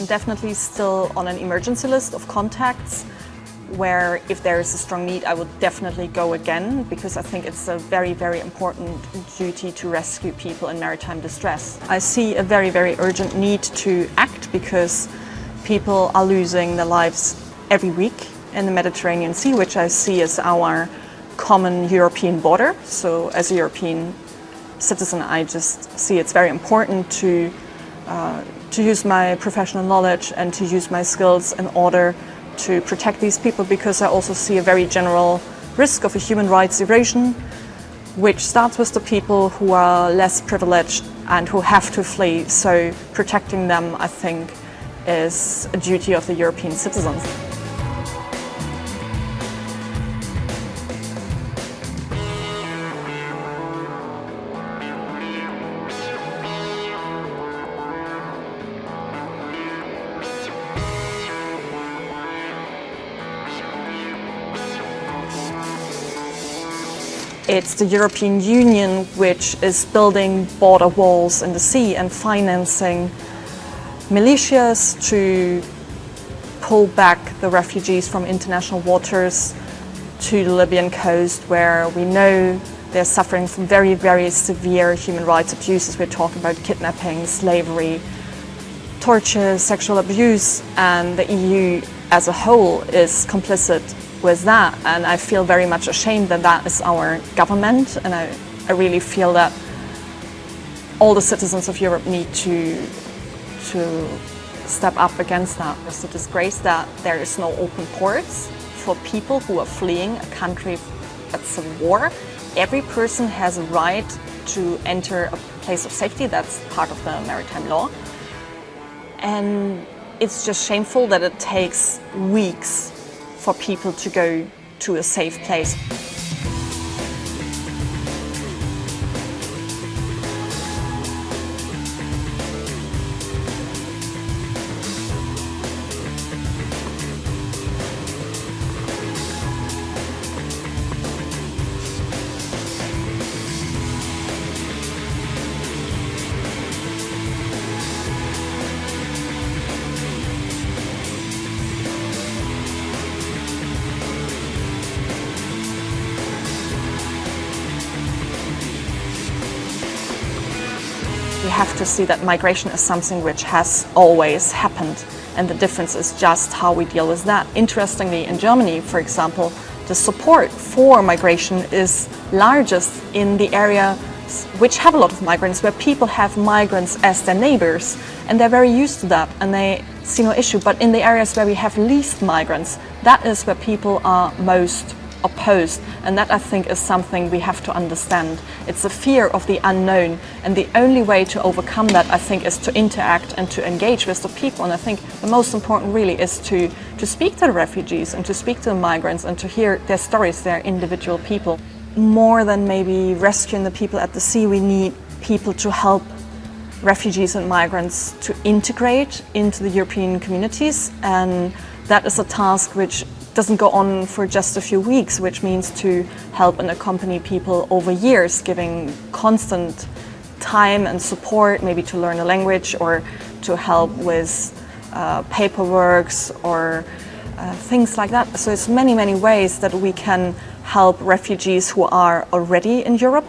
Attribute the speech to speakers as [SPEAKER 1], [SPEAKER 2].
[SPEAKER 1] I'm definitely still on an emergency list of contacts where if there is a strong need, I would definitely go again, because I think it's a very, very important duty to rescue people in maritime distress. I see a very, very urgent need to act because people are losing their lives every week in the Mediterranean Sea, which I see as our common European border. So as a European citizen, I just see it's very important to use my professional knowledge and to use my skills in order to protect these people, because I also see a very general risk of a human rights erosion, which starts with the people who are less privileged and who have to flee. So protecting them, I think, is a duty of the European citizens. It's the European Union which is building border walls in the sea and financing militias to pull back the refugees from international waters to the Libyan coast, where we know they're suffering from very, very severe human rights abuses. We're talking about kidnapping, slavery, torture, sexual abuse, and the EU as a whole is complicit with that, and I feel very much ashamed that that is our government, and I really feel that all the citizens of Europe need to step up against that. It's a disgrace that there is no open ports for people who are fleeing a country that's at war. Every person has a right to enter a place of safety. That's part of the maritime law, and it's just shameful that it takes weeks for people to go to a safe place. We have to see that migration is something which has always happened, and the difference is just how we deal with that. Interestingly, in Germany, for example, the support for migration is largest in the areas which have a lot of migrants, where people have migrants as their neighbors, and they're very used to that and they see no issue. But in the areas where we have least migrants, that is where people are most opposed, and that I think is something we have to understand. It's a fear of the unknown, and the only way to overcome that, I think, is to interact and to engage with the people. And I think the most important really is to speak to the refugees and to speak to the migrants and to hear their stories, their individual people. More than maybe rescuing the people at the sea, we need people to help refugees and migrants to integrate into the European communities, and that is a task which doesn't go on for just a few weeks, which means to help and accompany people over years, giving constant time and support, maybe to learn a language or to help with paperwork or things like that. So it's many, many ways that we can help refugees who are already in Europe.